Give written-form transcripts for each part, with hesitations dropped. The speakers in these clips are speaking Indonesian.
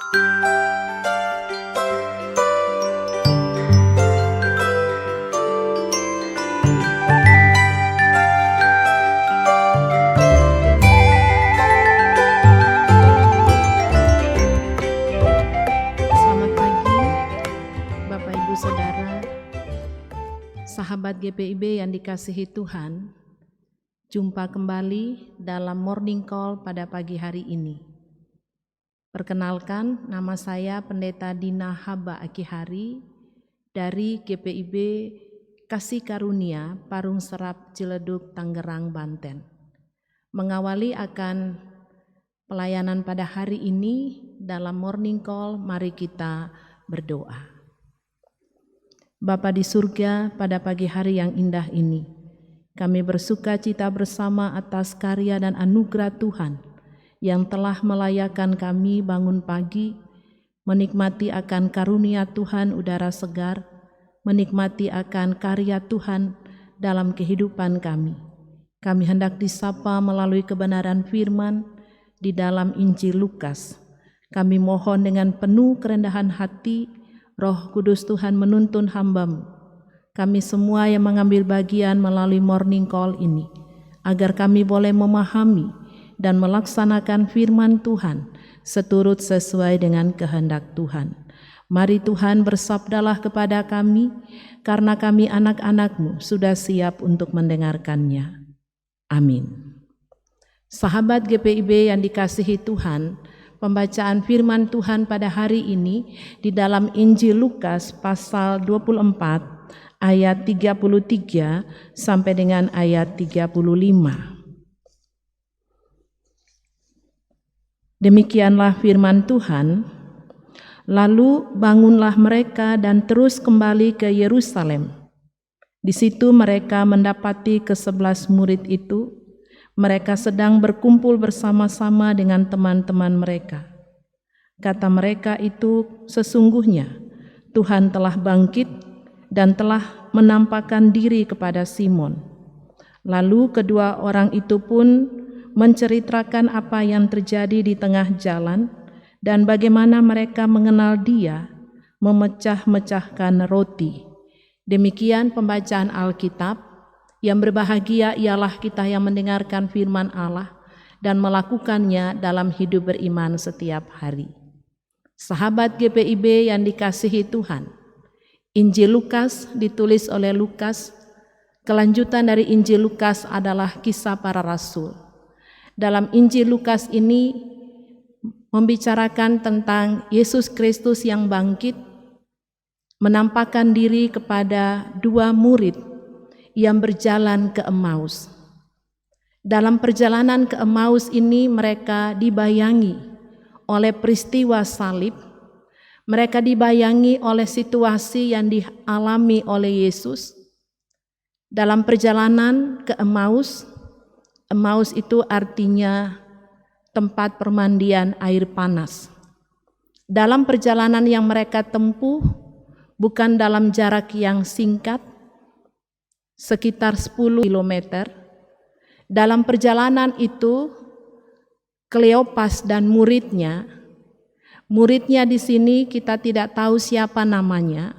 Selamat pagi, Bapak Ibu Saudara, sahabat GPIB yang dikasihi Tuhan. Jumpa kembali dalam Morning Call pada pagi hari ini. Perkenalkan, nama saya Pendeta Dina Haba Akihari dari GPIB Kasih Karunia Parung Serap Ciledug, Tangerang, Banten. Mengawali akan pelayanan pada hari ini dalam Morning Call, mari kita berdoa. Bapa di surga, pada pagi hari yang indah ini, kami bersuka cita bersama atas karya dan anugerah Tuhan yang telah melayakkan kami bangun pagi, menikmati akan karunia Tuhan udara segar, menikmati akan karya Tuhan dalam kehidupan kami. Kami hendak disapa melalui kebenaran firman di dalam Injil Lukas. Kami mohon dengan penuh kerendahan hati, Roh Kudus Tuhan menuntun hamba-Mu, kami semua yang mengambil bagian melalui Morning Call ini, agar kami boleh memahami dan melaksanakan firman Tuhan seturut sesuai dengan kehendak Tuhan. Mari Tuhan bersabdalah kepada kami, karena kami anak-anak-Mu sudah siap untuk mendengarkannya. Amin. Sahabat GPIB yang dikasihi Tuhan, pembacaan firman Tuhan pada hari ini di dalam Injil Lukas pasal 24 ayat 33 sampai dengan ayat 35. Demikianlah firman Tuhan. Lalu bangunlah mereka dan terus kembali ke Yerusalem. Di situ mereka mendapati ke-11 murid itu. Mereka sedang berkumpul bersama-sama dengan teman-teman mereka. Kata mereka itu, sesungguhnya Tuhan telah bangkit dan telah menampakkan diri kepada Simon. Lalu kedua orang itu pun menceritakan apa yang terjadi di tengah jalan dan bagaimana mereka mengenal Dia memecah-mecahkan roti. Demikian pembacaan Alkitab. Yang berbahagia ialah kita yang mendengarkan firman Allah dan melakukannya dalam hidup beriman setiap hari. Sahabat GPIB yang dikasihi Tuhan, Injil Lukas ditulis oleh Lukas. Kelanjutan dari Injil Lukas adalah kisah para rasul. Dalam Injil Lukas ini membicarakan tentang Yesus Kristus yang bangkit, menampakkan diri kepada dua murid yang berjalan ke Emmaus. Dalam perjalanan ke Emmaus ini mereka dibayangi oleh peristiwa salib, mereka dibayangi oleh situasi yang dialami oleh Yesus. Dalam perjalanan ke Emmaus, Emmaus itu artinya tempat permandian air panas. Dalam perjalanan yang mereka tempuh, bukan dalam jarak yang singkat, sekitar 10 km. Dalam perjalanan itu, Kleopas dan muridnya di sini kita tidak tahu siapa namanya,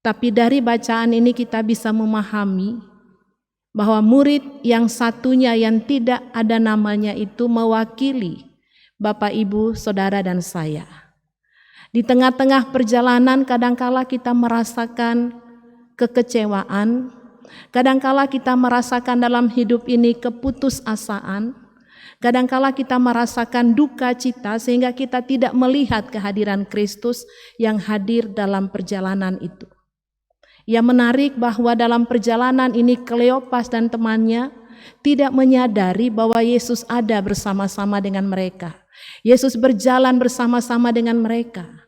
tapi dari bacaan ini kita bisa memahami bahwa murid yang satunya yang tidak ada namanya itu mewakili Bapak, Ibu, Saudara, dan saya. Di tengah-tengah perjalanan kadangkala kita merasakan kekecewaan, kadangkala kita merasakan dalam hidup ini keputusasaan, kadangkala kita merasakan duka cita sehingga kita tidak melihat kehadiran Kristus yang hadir dalam perjalanan itu. Yang menarik bahwa dalam perjalanan ini Kleopas dan temannya tidak menyadari bahwa Yesus ada bersama-sama dengan mereka. Yesus berjalan bersama-sama dengan mereka.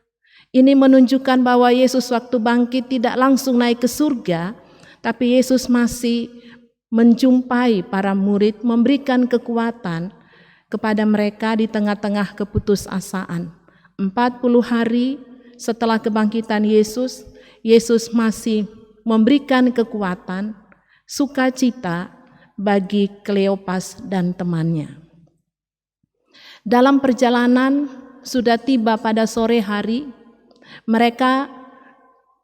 Ini menunjukkan bahwa Yesus waktu bangkit tidak langsung naik ke surga, tapi Yesus masih menjumpai para murid, memberikan kekuatan kepada mereka di tengah-tengah keputusasaan. 40 hari setelah kebangkitan Yesus, Yesus masih memberikan kekuatan, sukacita bagi Kleopas dan temannya. Dalam perjalanan sudah tiba pada sore hari, mereka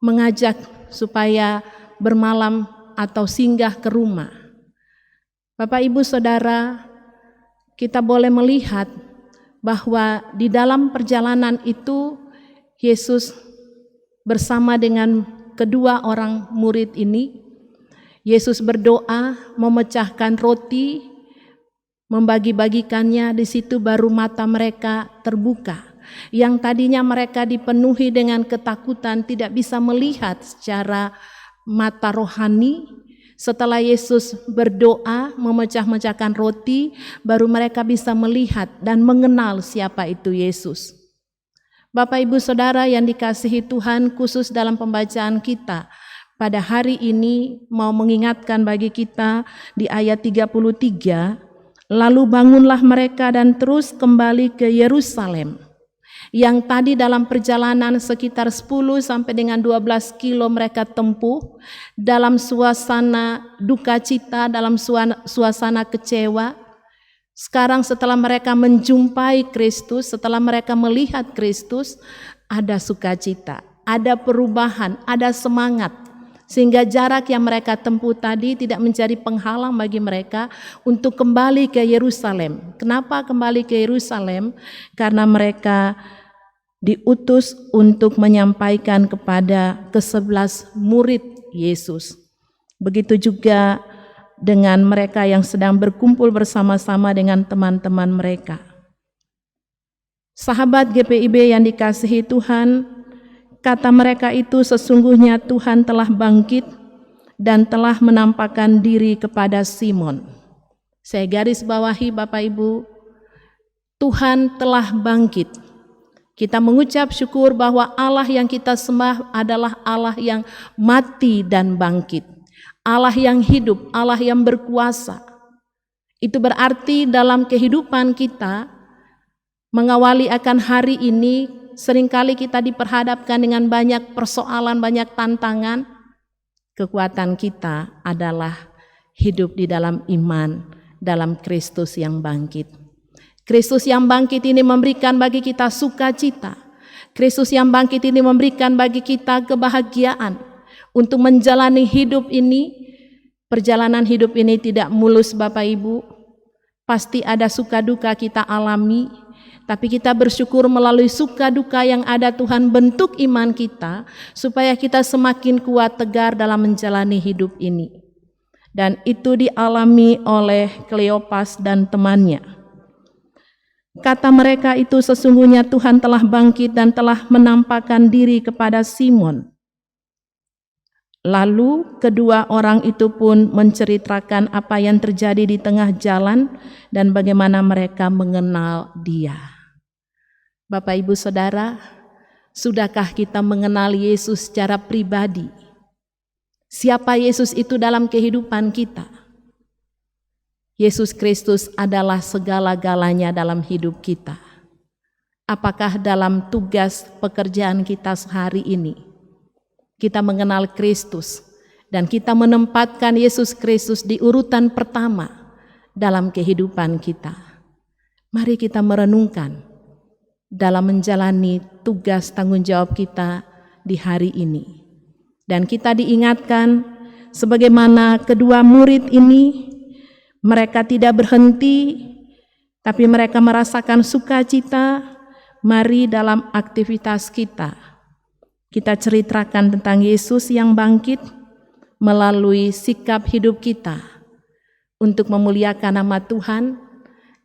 mengajak supaya bermalam atau singgah ke rumah. Bapak, Ibu, Saudara, kita boleh melihat bahwa di dalam perjalanan itu Yesus bersama dengan kedua orang murid ini, Yesus berdoa, memecahkan roti, membagi-bagikannya. Di situ baru mata mereka terbuka. Yang tadinya mereka dipenuhi dengan ketakutan, tidak bisa melihat secara mata rohani. Setelah Yesus berdoa, memecah-mecahkan roti, baru mereka bisa melihat dan mengenal siapa itu Yesus. Bapak, Ibu, Saudara yang dikasihi Tuhan, khusus dalam pembacaan kita pada hari ini mau mengingatkan bagi kita di ayat 33, lalu bangunlah mereka dan terus kembali ke Yerusalem. Yang tadi dalam perjalanan sekitar 10 sampai dengan 12 kilo mereka tempuh dalam suasana duka cita, dalam suasana kecewa. Sekarang setelah mereka menjumpai Kristus, setelah mereka melihat Kristus, ada sukacita, ada perubahan, ada semangat. Sehingga jarak yang mereka tempuh tadi tidak menjadi penghalang bagi mereka untuk kembali ke Yerusalem. Kenapa kembali ke Yerusalem? Karena mereka diutus untuk menyampaikan kepada ke-11 murid Yesus. Begitu juga dengan mereka yang sedang berkumpul bersama-sama dengan teman-teman mereka. Sahabat GPIB yang dikasihi Tuhan, kata mereka itu sesungguhnya Tuhan telah bangkit dan telah menampakkan diri kepada Simon. Saya garis bawahi Bapak Ibu, Tuhan telah bangkit. Kita mengucap syukur bahwa Allah yang kita sembah adalah Allah yang mati dan bangkit. Allah yang hidup, Allah yang berkuasa. Itu berarti dalam kehidupan kita, mengawali akan hari ini, seringkali kita diperhadapkan dengan banyak persoalan, banyak tantangan. Kekuatan kita adalah hidup di dalam iman, dalam Kristus yang bangkit. Kristus yang bangkit ini memberikan bagi kita sukacita. Kristus yang bangkit ini memberikan bagi kita kebahagiaan untuk menjalani hidup ini. Perjalanan hidup ini tidak mulus Bapak Ibu. Pasti ada suka duka kita alami. Tapi kita bersyukur melalui suka duka yang ada Tuhan bentuk iman kita supaya kita semakin kuat tegar dalam menjalani hidup ini. Dan itu dialami oleh Kleopas dan temannya. Kata mereka itu sesungguhnya Tuhan telah bangkit dan telah menampakkan diri kepada Simon. Lalu kedua orang itu pun menceritakan apa yang terjadi di tengah jalan dan bagaimana mereka mengenal Dia. Bapak, Ibu, Saudara, sudahkah kita mengenal Yesus secara pribadi? Siapa Yesus itu dalam kehidupan kita? Yesus Kristus adalah segala-galanya dalam hidup kita. Apakah dalam tugas pekerjaan kita sehari ini kita mengenal Kristus dan kita menempatkan Yesus Kristus di urutan pertama dalam kehidupan kita? Mari kita merenungkan dalam menjalani tugas tanggung jawab kita di hari ini. Dan kita diingatkan sebagaimana kedua murid ini, mereka tidak berhenti, tapi mereka merasakan sukacita. Mari dalam aktivitas kita ceritakan tentang Yesus yang bangkit melalui sikap hidup kita untuk memuliakan nama Tuhan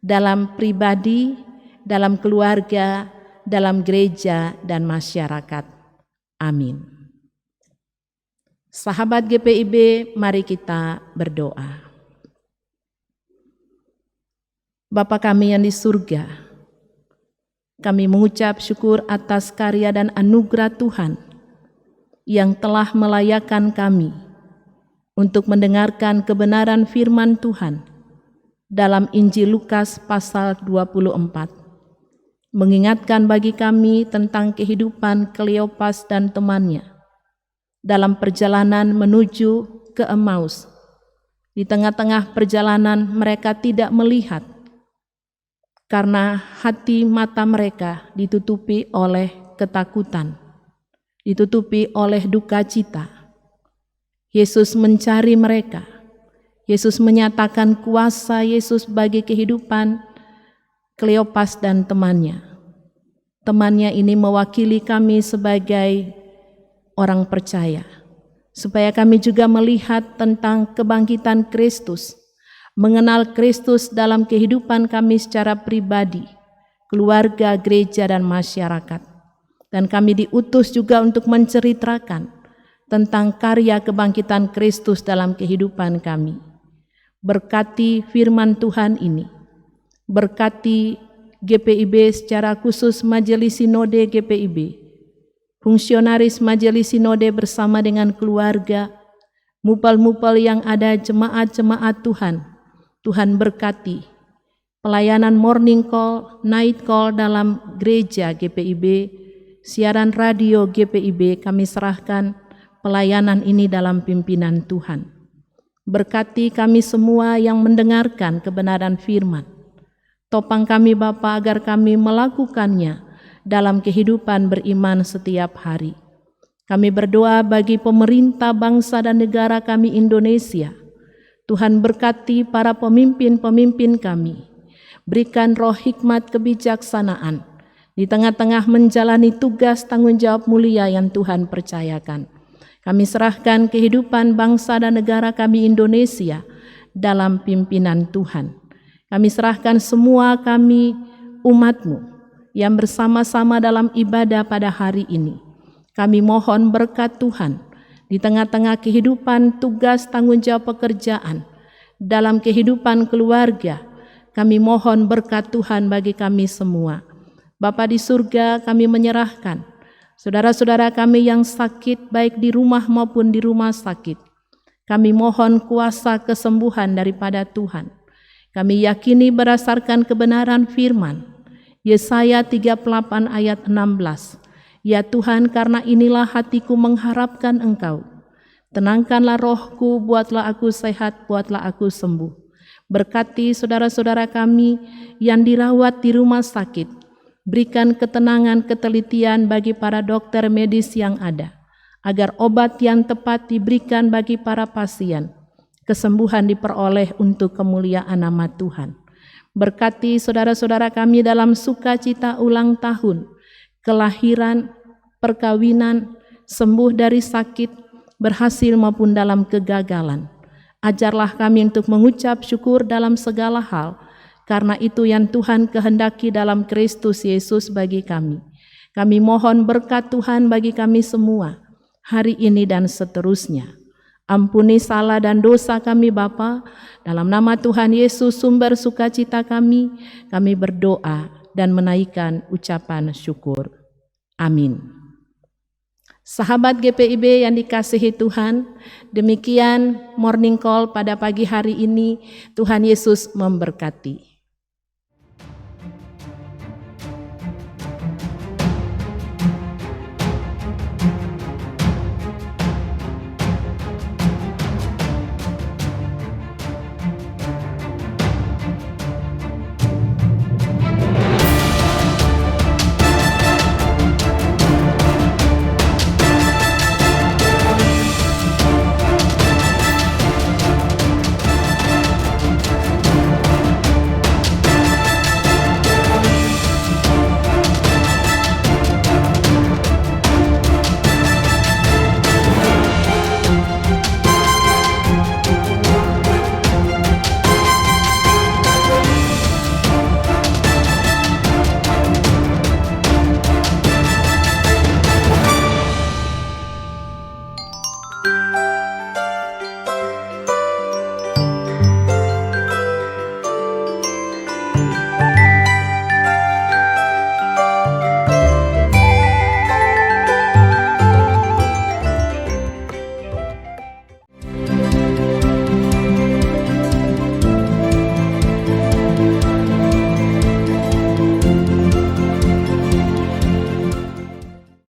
dalam pribadi, dalam keluarga, dalam gereja, dan masyarakat. Amin. Sahabat GPIB, mari kita berdoa. Bapa kami yang di surga, kami mengucap syukur atas karya dan anugerah Tuhan yang telah melayakkan kami untuk mendengarkan kebenaran firman Tuhan dalam Injil Lukas pasal 24. Mengingatkan bagi kami tentang kehidupan Kleopas dan temannya dalam perjalanan menuju ke Emmaus. Di tengah-tengah perjalanan mereka tidak melihat karena hati mata mereka ditutupi oleh ketakutan, ditutupi oleh duka cita. Yesus mencari mereka. Yesus menyatakan kuasa Yesus bagi kehidupan Kleopas dan temannya. Temannya ini mewakili kami sebagai orang percaya, supaya kami juga melihat tentang kebangkitan Kristus, mengenal Kristus dalam kehidupan kami secara pribadi, keluarga, gereja, dan masyarakat. Dan kami diutus juga untuk menceritakan tentang karya kebangkitan Kristus dalam kehidupan kami. Berkati firman Tuhan ini, berkati GPIB secara khusus Majelis Sinode GPIB, fungsionaris Majelis Sinode bersama dengan keluarga, mupal-mupal yang ada, jemaat-jemaat Tuhan. Tuhan berkati pelayanan morning call, night call dalam gereja GPIB, siaran radio GPIB, kami serahkan pelayanan ini dalam pimpinan Tuhan. Berkati kami semua yang mendengarkan kebenaran firman. Topang kami Bapa agar kami melakukannya dalam kehidupan beriman setiap hari. Kami berdoa bagi pemerintah bangsa dan negara kami Indonesia. Tuhan berkati para pemimpin-pemimpin kami. Berikan roh hikmat kebijaksanaan di tengah-tengah menjalani tugas tanggung jawab mulia yang Tuhan percayakan. Kami serahkan kehidupan bangsa dan negara kami Indonesia dalam pimpinan Tuhan. Kami serahkan semua kami umat-Mu yang bersama-sama dalam ibadah pada hari ini. Kami mohon berkat Tuhan di tengah-tengah kehidupan tugas tanggung jawab pekerjaan, dalam kehidupan keluarga. Kami mohon berkat Tuhan bagi kami semua. Bapa di surga, kami menyerahkan saudara-saudara kami yang sakit baik di rumah maupun di rumah sakit. Kami mohon kuasa kesembuhan daripada Tuhan. Kami yakini berdasarkan kebenaran firman Yesaya 38 ayat 16. Ya Tuhan, karena inilah hatiku mengharapkan Engkau. Tenangkanlah rohku, buatlah aku sehat, buatlah aku sembuh. Berkati saudara-saudara kami yang dirawat di rumah sakit. Berikan ketenangan, ketelitian bagi para dokter medis yang ada, agar obat yang tepat diberikan bagi para pasien, kesembuhan diperoleh untuk kemuliaan nama Tuhan. Berkati saudara-saudara kami dalam sukacita ulang tahun, kelahiran, perkawinan, sembuh dari sakit, berhasil maupun dalam kegagalan. Ajarlah kami untuk mengucap syukur dalam segala hal, karena itu yang Tuhan kehendaki dalam Kristus Yesus bagi kami. Kami mohon berkat Tuhan bagi kami semua, hari ini dan seterusnya. Ampuni salah dan dosa kami Bapa, dalam nama Tuhan Yesus sumber sukacita kami berdoa dan menaikkan ucapan syukur. Amin. Sahabat GPIB yang dikasihi Tuhan, demikian morning call pada pagi hari ini. Tuhan Yesus memberkati.